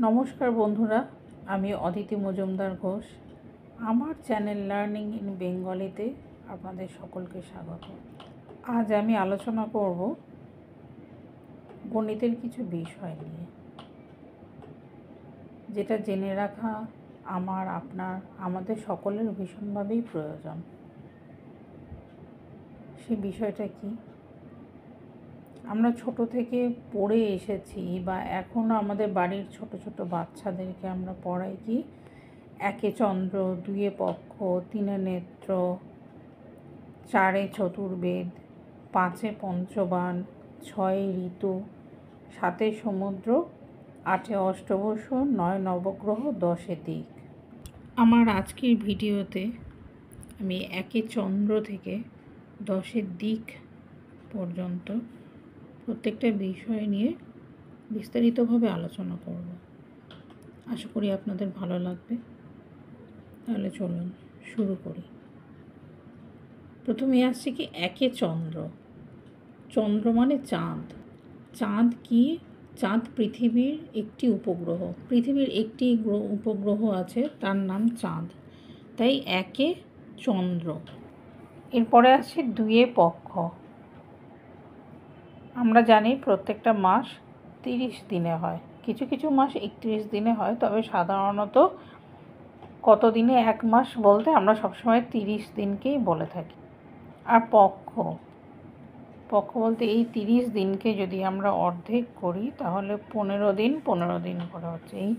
নমস্কার বন্ধুরা, আমি অদিতি মজুমদার ঘোষ। আমার চ্যানেল লার্নিং ইন বেঙ্গলিতে আপনাদের সকলকে স্বাগত। আজ আমি আলোচনা করব গণিতের কিছু বিষয় নিয়ে, যেটা জেনে রাখা আমাদের সকলের ভীষণভাবেই প্রয়োজন। সেই বিষয়টা কি? আমরা ছোট থেকে পড়ে এসেছি বা এখনও আমাদের বাড়ির ছোট ছোট বাচ্চাদেরকে আমরা পড়াই কি, একে চন্দ্র, দুয়ে পক্ষ, তিনে নেত্র, চারে চতুর্বেদ, পাঁচে পঞ্চবান, ছয়ে ঋতু, সাতে সমুদ্র, আটে অষ্টবসু, নয় নবগ্রহ, দশে দিক। আমার আজকের ভিডিওতে আমি একে চন্দ্র থেকে দশের দিক পর্যন্ত প্রত্যেকটা বিষয় নিয়ে বিস্তারিতভাবে আলোচনা করব। আশা করি আপনাদের ভালো লাগবে। তাহলে চলুন শুরু করি। প্রথমে আসছে কি, একে চন্দ্র। চন্দ্র মানে চাঁদ। চাঁদ কি? চাঁদ পৃথিবীর একটি উপগ্রহ। পৃথিবীর একটি উপগ্রহ আছে, তার নাম চাঁদ, তাই একে চন্দ্র। এরপরে আসছে দুয়ে পক্ষ। আমরা জানি প্রত্যেকটা মাস 30 দিনে হয়, কিছু কিছু মাস 31 দিনে হয়, তবে সাধারণত কত দিনে এক মাস বলতে আমরা সবসময় 30 দিনকেই বলে থাকি। আর পক্ষ বলতে এই 30 দিনকে যদি আমরা অর্ধেক করি তাহলে 15 দিন 15 দিন করে হচ্ছে। এই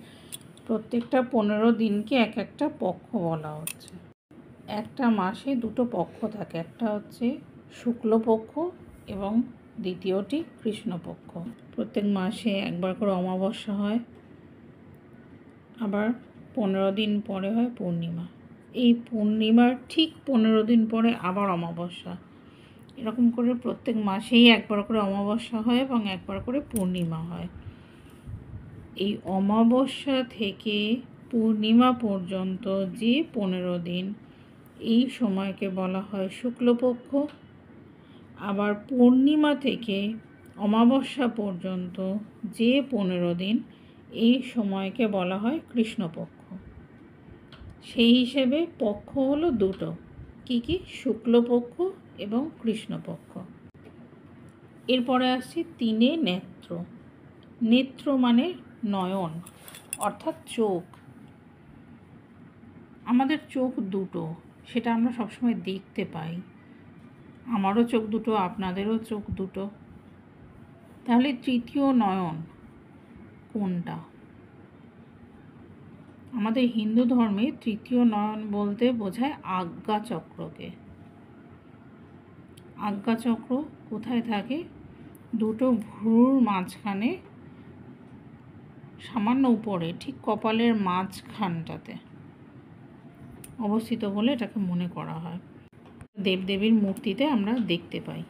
প্রত্যেকটা 15 দিনকে এক একটা পক্ষ বলা হচ্ছে। একটা মাসে দুটো পক্ষ থাকে, একটা হচ্ছে শুক্লপক্ষ এবং দ্বিতীয়টি কৃষ্ণপক্ষ। প্রত্যেক মাসে একবার করে অমাবস্যা হয়, আবার 15 দিন পরে হয় পূর্ণিমা। এই পূর্ণিমার ঠিক 15 দিন পরে আবার অমাবস্যা। এরকম করে প্রত্যেক মাসেই একবার করে অমাবস্যা হয় এবং একবার করে পূর্ণিমা হয়। এই অমাবস্যা থেকে পূর্ণিমা পর্যন্ত যে 15 দিন, এই সময়কে বলা হয় শুক্লপক্ষ। আবার পূর্ণিমা থেকে অমাবস্যা পর্যন্ত যে 15 দিন, এই সময়কে বলা হয় কৃষ্ণপক্ষ। সেই হিসেবে পক্ষ হলো দুটো, কি কি? শুক্লপক্ষ এবং কৃষ্ণপক্ষ। এরপরে আসছে তিনে নেত্র। নেত্র মানে নয়ন, অর্থাৎ চোখ। আমাদের চোখ দুটো, সেটা আমরা সবসময় দেখতে পাই। আমারও চোখ দুটো, আপনাদেরও চোখ দুটো। তাহলে তৃতীয় নয়ন কোনটা? আমাদের হিন্দু ধর্মে তৃতীয় নয়ন বলতে বোঝায় আজ্ঞাচক্রকে। আজ্ঞাচক্র কোথায় থাকে? দুটো ভ্রুর মাঝখানে, সামান্য উপরে, ঠিক কপালের মাঝখানটাতে অবস্থিত বলে এটাকে মনে করা হয়। দেবদেবীর মূর্তিতে আমরা দেখতে পাই।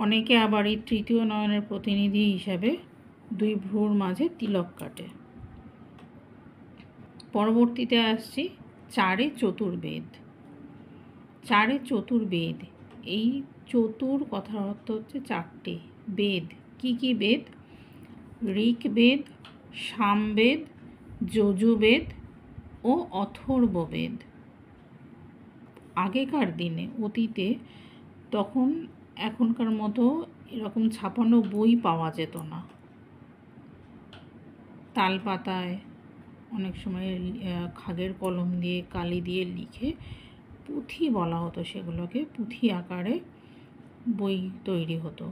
অনেকে আবার এই তৃতীয় নয়নের প্রতিনিধি হিসাবে দুই ভ্রুর মাঝে তিলক কাটে। পরবর্তীতে আসছি চারে চতুর্বেদ। চারে চতুর্বেদ, এই চতুর কথার অর্থ হচ্ছে চারটে বেদ। কি কি বেদ? ঋগ্বেদ, সামবেদ, যজুর্বেদ ও অথর্ববেদ। আগেকার দিনে, অতীতে, তখন এখনকার মতো এরকম ছাপানো বই পাওয়া যেত না। তালপাতায় অনেক সময় খাগের কলম দিয়ে, কালি দিয়ে লিখে পুঁথি বলা হতো, সেগুলোকে পুঁথি আকারে বই তৈরি হতো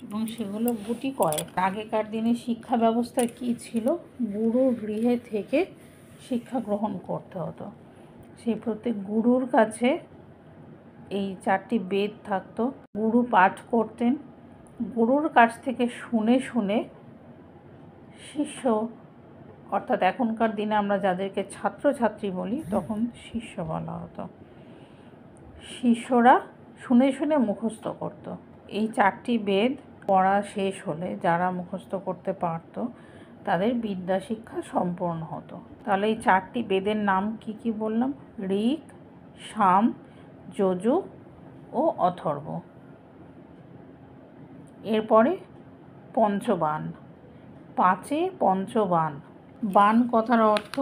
এবং সেগুলো গুটি কয়েক। আগেকার দিনে শিক্ষা ব্যবস্থা কী ছিল? গুরু গৃহে থেকে শিক্ষা গ্রহণ করতে হতো। সেই প্রত্যেক গুরুর কাছে এই চারটি বেদ থাকতো। গুরু পাঠ করতেন, গুরুর কাছ থেকে শুনে শুনে শিষ্য, অর্থাৎ এখনকার দিনে আমরা যাদেরকে ছাত্রছাত্রী বলি, তখন শিষ্য বলা হতো, শিষ্যরা শুনে শুনে মুখস্থ করত। এই চারটি বেদ পড়া শেষ হলে যারা মুখস্থ করতে পারত তাদের বিদ্যা শিক্ষা সম্পূর্ণ হতো। তাহলে এই চারটি বেদের নাম কি কি বললাম? ঋক, সাম, যজু ও অথর্ব। এরপরে পঞ্চবান। পাঁচে পঞ্চবান। বান কথার অর্থ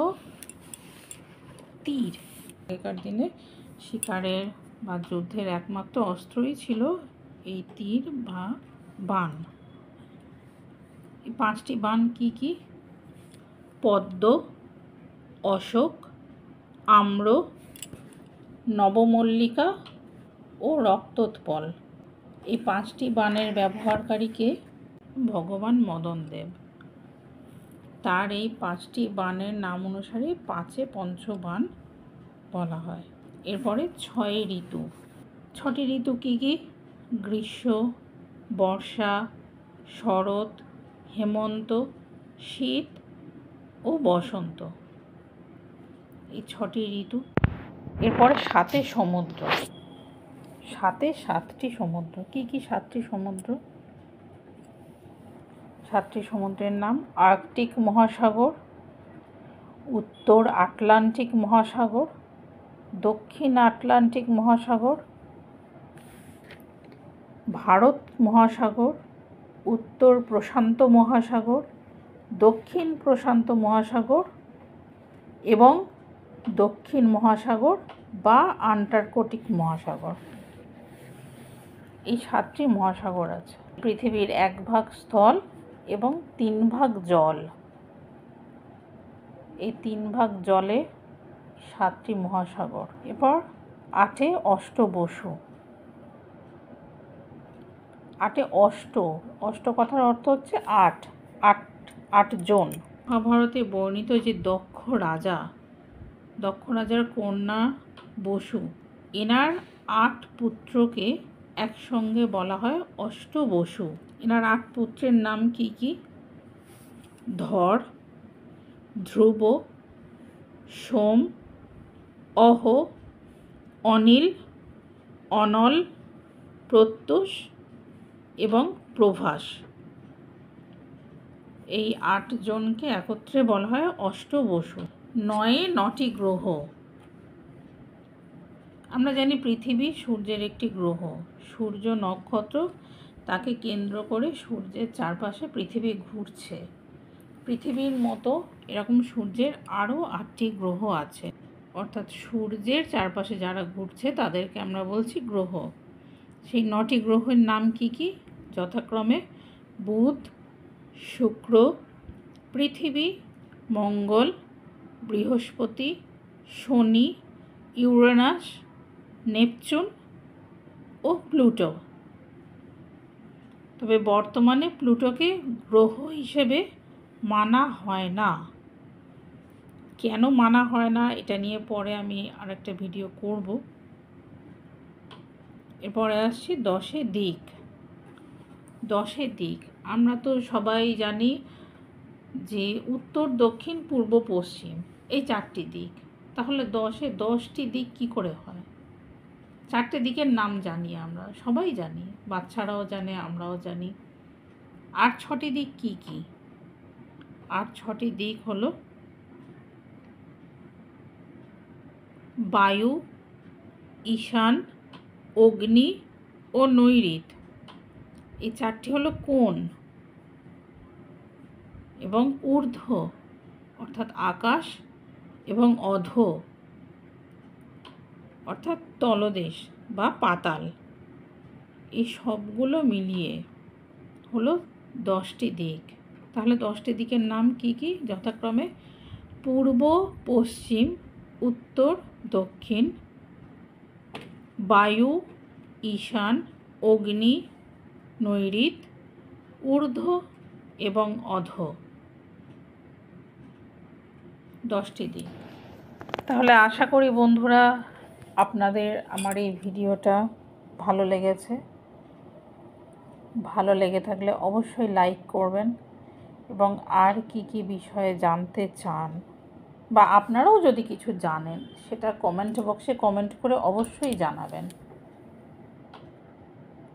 তীর। আগেকার দিনে শিকারের বা যুদ্ধের একমাত্র অস্ত্রই ছিল এই তীর বা বান। এই 5টি বান কি কি? পদ্ম, অশোক, আম্র, নবমল্লিকা ও রক্তোৎপল। এই 5টি বানের ব্যবহারকারীকে ভগবান মদনদেব। তার এই 5টি বানের নাম অনুসারে পাঁচে পঞ্চবান বলা হয়। এরপরে 6 ঋতু। 6টি ঋতু কি কি? গ্রীষ্ম, বর্ষা, শরৎ, হেমন্ত, শীত ও বসন্ত। এই 6টি ঋতু। এরপরে 7 সমুদ্র। 7টি সমুদ্র। কি কি 7টি সমুদ্র? 7টি সমুদ্রের নাম: আর্কটিক মহাসাগর, উত্তর আটলান্টিক মহাসাগর, দক্ষিণ আটলান্টিক মহাসাগর, ভারত মহাসাগর, উত্তর প্রশান্ত মহাসাগর, দক্ষিণ প্রশান্ত মহাসাগর এবং দক্ষিণ মহাসাগর বা আন্টার্কটিক মহাসাগর। এই 7টি মহাসাগর আছে। পৃথিবীর 1 ভাগ স্থল এবং 3 ভাগ জল। এই 3 ভাগ জলে 7টি মহাসাগর। এরপর 8 অষ্টবসু। 8 অষ্ট কথার অর্থ হচ্ছে 8 জন। মহাভারতে বর্ণিত যে দক্ষ রাজার কন্যা বসু, এনার 8 পুত্রকে একসঙ্গে বলা হয় অষ্টবসু। এনার 8 পুত্রের নাম কি কি? ধর, ধ্রুব, সোম, অহ, অনিল, অনল, প্রত্যুষ এবং প্রভাস। এই 8 জনকে একত্রে বলা হয় অষ্টবসু। 9টি গ্রহ। আমরা জানি পৃথিবী সূর্যের একটি গ্রহ। সূর্য নক্ষত্র, তাকে কেন্দ্র করে সূর্যের চারপাশে পৃথিবী ঘুরছে। পৃথিবীর মতো এরকম সূর্যের আরও 8টি গ্রহ আছে। অর্থাৎ সূর্যের চারপাশে যারা ঘুরছে তাদেরকে আমরা বলছি গ্রহ। সেই 9টি গ্রহের নাম কি কি? যথাক্রমে বুধ, শুক্র, পৃথিবী, মঙ্গল, বৃহস্পতি, শনি, ইউরেনাস, নেপচুন ও প্লুটো। তবে বর্তমানে প্লুটোকে গ্রহ হিসেবে মানা হয় না। কেন মানা হয় না এটা নিয়ে পরে আমি আরেকটা ভিডিও করব। এরপরে আসছি 10 দিক। 10 দিক আমরা তো সবাই জানি যে উত্তর, দক্ষিণ, পূর্ব, পশ্চিম, এই 4টি দিক। তাহলে 10টি দিক কি করে হয়? 4টে দিকের নাম জানি, আমরা সবাই জানি, বাচ্চারাও জানে, আমরাও জানি। আর 6টি দিক কি কি? আর 6টি দিক হলো বায়ু, ঈশান, অগ্নি ও নৈঋত। এই 4টি হলো কোণ। এবং ঊর্ধ্ব অর্থাৎ আকাশ এবং অধ অর্থাৎ তলদেশ বা পাতাল। এই সবগুলো মিলিয়ে হলো 10টি দিক। তাহলে 10টি দিকের নাম কি কি? যথাক্রমে পূর্ব, পশ্চিম, উত্তর, দক্ষিণ, বায়ু, ঈশান, অগ্নি, নৈঋত, ঊর্ধ্ব এবং অধ। 10টি দিক। তাহলে আশা করি বন্ধুরা আপনাদের আমার এই ভিডিওটা ভালো লেগেছে। ভালো লেগে থাকলে অবশ্যই লাইক করবেন এবং আর কি কি বিষয়ে জানতে চান বা আপনারাও যদি কিছু জানেন সেটা কমেন্ট বক্সে কমেন্ট করে অবশ্যই জানাবেন।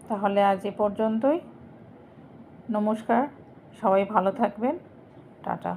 তাহলে আজ এ পর্যন্তই। নমস্কার, সবাই ভালো থাকবেন। টাটা।